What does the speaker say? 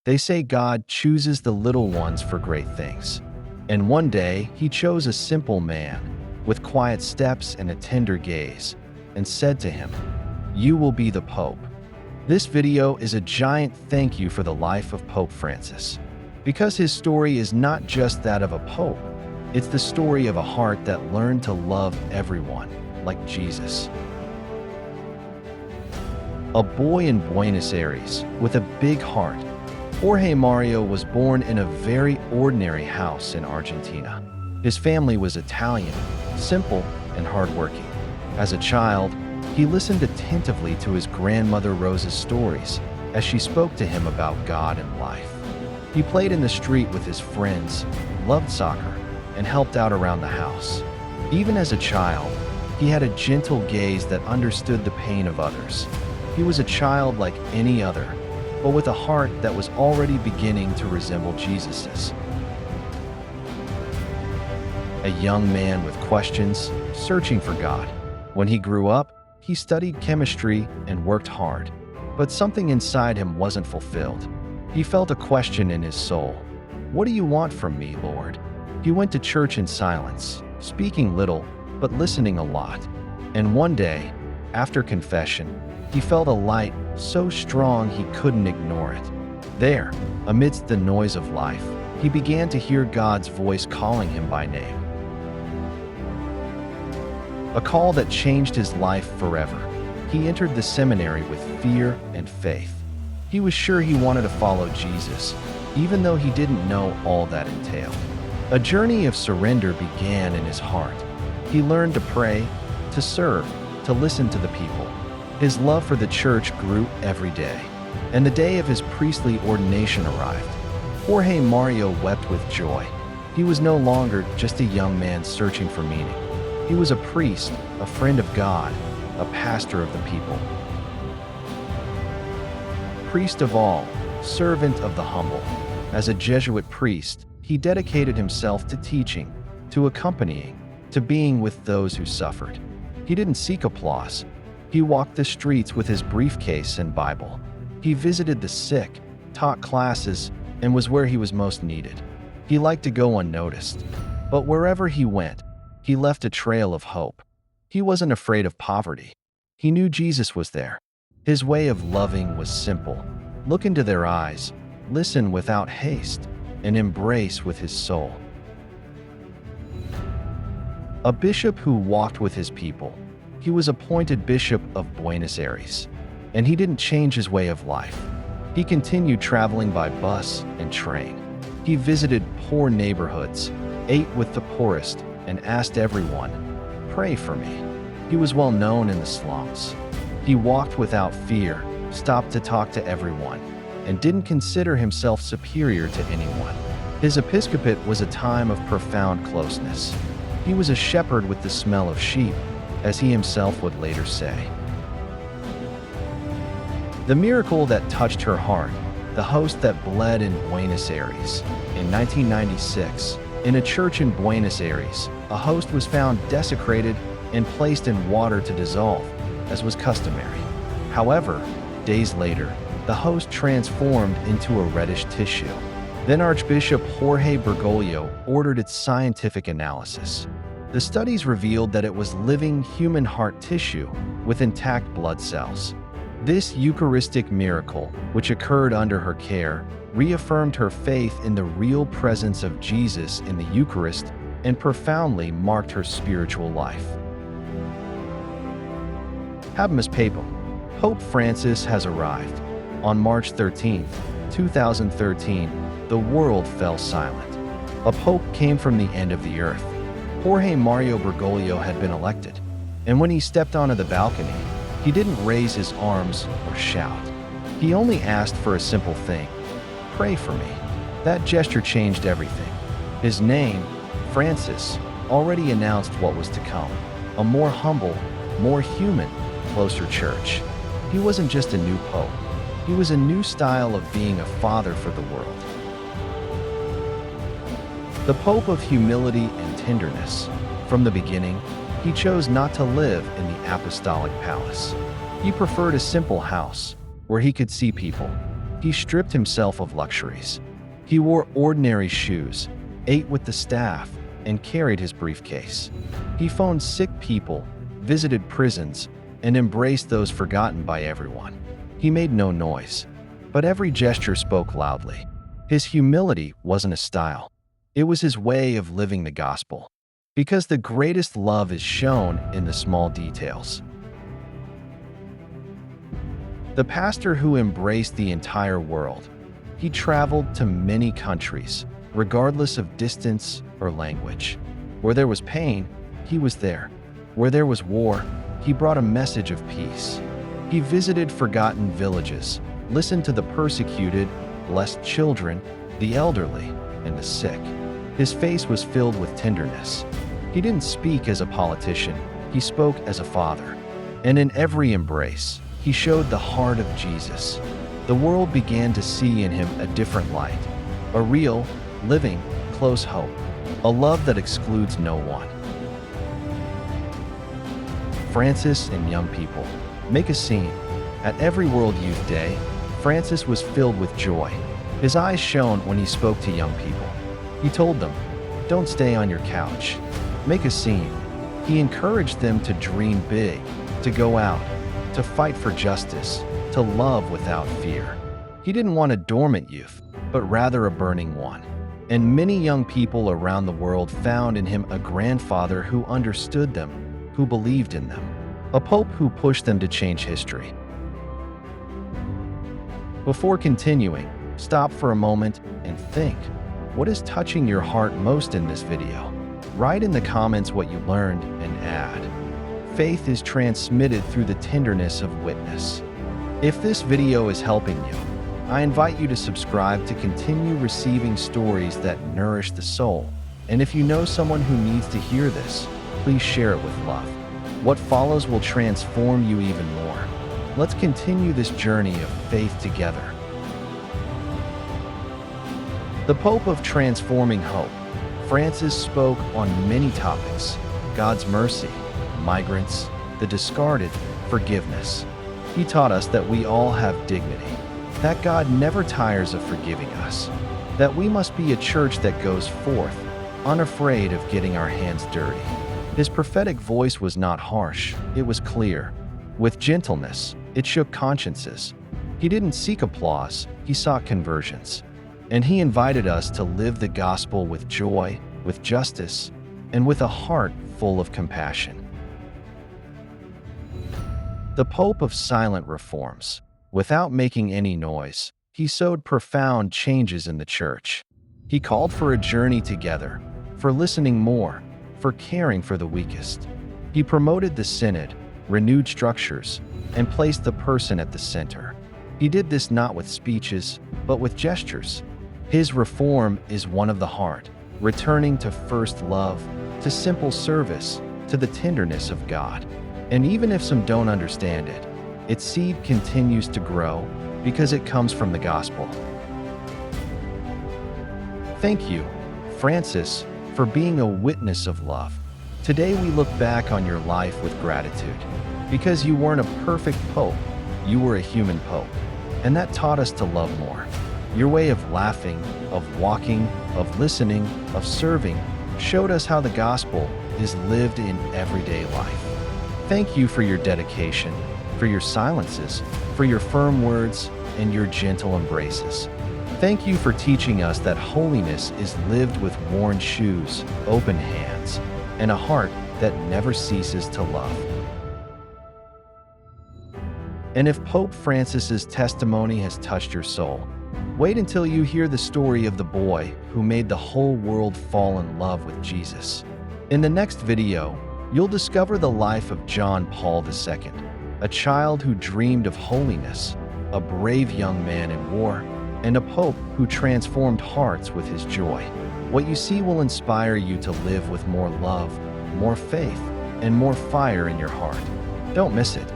They say God chooses the little ones for great things. And one day, he chose a simple man, with quiet steps and a tender gaze, and said to him, "You will be the Pope." This video is a giant thank you for the life of Pope Francis. Because his story is not just that of a pope, it's the story of a heart that learned to love everyone, like Jesus. A boy in Buenos Aires with a big heart, Jorge Mario was born in a very ordinary house in Argentina. His family was Italian, simple, and hardworking. As a child, he listened attentively to his grandmother Rosa's stories as she spoke to him about God and life. He played in the street with his friends, loved soccer, and helped out around the house. Even as a child, he had a gentle gaze that understood the pain of others. He was a child like any other, but with a heart that was already beginning to resemble Jesus's. A young man with questions, searching for God. When he grew up, he studied chemistry and worked hard, but something inside him wasn't fulfilled. He felt a question in his soul. "What do you want from me, Lord?" He went to church in silence, speaking little, but listening a lot. And one day, after confession, he felt a light so strong he couldn't ignore it. There, amidst the noise of life, he began to hear God's voice calling him by name. A call that changed his life forever. He entered the seminary with fear and faith. He was sure he wanted to follow Jesus, even though he didn't know all that entailed. A journey of surrender began in his heart. He learned to pray, to serve, to listen to the people. His love for the church grew every day, and the day of his priestly ordination arrived. Jorge Mario wept with joy. He was no longer just a young man searching for meaning. He was a priest, a friend of God, a pastor of the people. Priest of all, servant of the humble. As a Jesuit priest, he dedicated himself to teaching, to accompanying, to being with those who suffered. He didn't seek applause. He walked the streets with his briefcase and Bible. He visited the sick, taught classes, and was where he was most needed. He liked to go unnoticed, but wherever he went, he left a trail of hope. He wasn't afraid of poverty. He knew Jesus was there. His way of loving was simple. Look into their eyes, listen without haste, and embrace with his soul. A bishop who walked with his people. He was appointed Bishop of Buenos Aires, and he didn't change his way of life. He continued traveling by bus and train. He visited poor neighborhoods, ate with the poorest, and asked everyone, "Pray for me." He was well known in the slums. He walked without fear, stopped to talk to everyone, and didn't consider himself superior to anyone. His episcopate was a time of profound closeness. He was a shepherd with the smell of sheep, as he himself would later say. The miracle that touched her heart, the host that bled in Buenos Aires. In 1996, in a church in Buenos Aires, a host was found desecrated and placed in water to dissolve, as was customary. However, days later, the host transformed into a reddish tissue. Then Archbishop Jorge Bergoglio ordered its scientific analysis. The studies revealed that it was living human heart tissue with intact blood cells. This Eucharistic miracle, which occurred under her care, reaffirmed her faith in the real presence of Jesus in the Eucharist and profoundly marked her spiritual life. Habemus Papam. Pope Francis has arrived. On March 13, 2013, the world fell silent. A pope came from the end of the earth. Jorge Mario Bergoglio had been elected, and when he stepped onto the balcony, he didn't raise his arms or shout. He only asked for a simple thing: "Pray for me." That gesture changed everything. His name, Francis, already announced what was to come: a more humble, more human, closer church. He wasn't just a new pope. He was a new style of being a father for the world. The Pope of humility and tenderness. From the beginning, he chose not to live in the apostolic palace. He preferred a simple house where he could see people. He stripped himself of luxuries. He wore ordinary shoes, ate with the staff, and carried his briefcase. He phoned sick people, visited prisons, and embraced those forgotten by everyone. He made no noise, but every gesture spoke loudly. His humility wasn't a style. It was his way of living the gospel. Because the greatest love is shown in the small details. The pastor who embraced the entire world. He traveled to many countries, regardless of distance or language. Where there was pain, he was there. Where there was war, he brought a message of peace. He visited forgotten villages, listened to the persecuted, blessed children, the elderly, and the sick. His face was filled with tenderness. He didn't speak as a politician, he spoke as a father. And in every embrace, he showed the heart of Jesus. The world began to see in him a different light, a real, living, close hope, a love that excludes no one. Francis and young people. Make a scene. At every World Youth Day, Francis was filled with joy. His eyes shone when he spoke to young people. He told them, "Don't stay on your couch. Make a scene." He encouraged them to dream big, to go out, to fight for justice, to love without fear. He didn't want a dormant youth, but rather a burning one. And many young people around the world found in him a grandfather who understood them, who believed in them, a pope who pushed them to change history. Before continuing, stop for a moment and think, what is touching your heart most in this video? Write in the comments what you learned and add. Faith is transmitted through the tenderness of witness. If this video is helping you, I invite you to subscribe to continue receiving stories that nourish the soul. And if you know someone who needs to hear this, please share it with love. What follows will transform you even more. Let's continue this journey of faith together. The Pope of Transforming Hope. Francis spoke on many topics: God's mercy, migrants, the discarded, forgiveness. He taught us that we all have dignity, that God never tires of forgiving us, that we must be a church that goes forth, unafraid of getting our hands dirty. His prophetic voice was not harsh, it was clear. With gentleness, it shook consciences. He didn't seek applause, he sought conversions. And he invited us to live the gospel with joy, with justice, and with a heart full of compassion. The Pope of Silent Reforms. Without making any noise, he sowed profound changes in the church. He called for a journey together, for listening more, for caring for the weakest. He promoted the synod, renewed structures, and placed the person at the center. He did this not with speeches, but with gestures. His reform is one of the heart, returning to first love, to simple service, to the tenderness of God. And even if some don't understand it, its seed continues to grow because it comes from the gospel. Thank you, Francis, for being a witness of love. Today we look back on your life with gratitude. Because you weren't a perfect pope, you were a human pope. And that taught us to love more. Your way of laughing, of walking, of listening, of serving, showed us how the gospel is lived in everyday life. Thank you for your dedication, for your silences, for your firm words, and your gentle embraces. Thank you for teaching us that holiness is lived with worn shoes, open hands, and a heart that never ceases to love. And if Pope Francis's testimony has touched your soul, wait until you hear the story of the boy who made the whole world fall in love with Jesus. In the next video, you'll discover the life of John Paul II, a child who dreamed of holiness, a brave young man in war, and a pope who transformed hearts with his joy. What you see will inspire you to live with more love, more faith, and more fire in your heart. Don't miss it.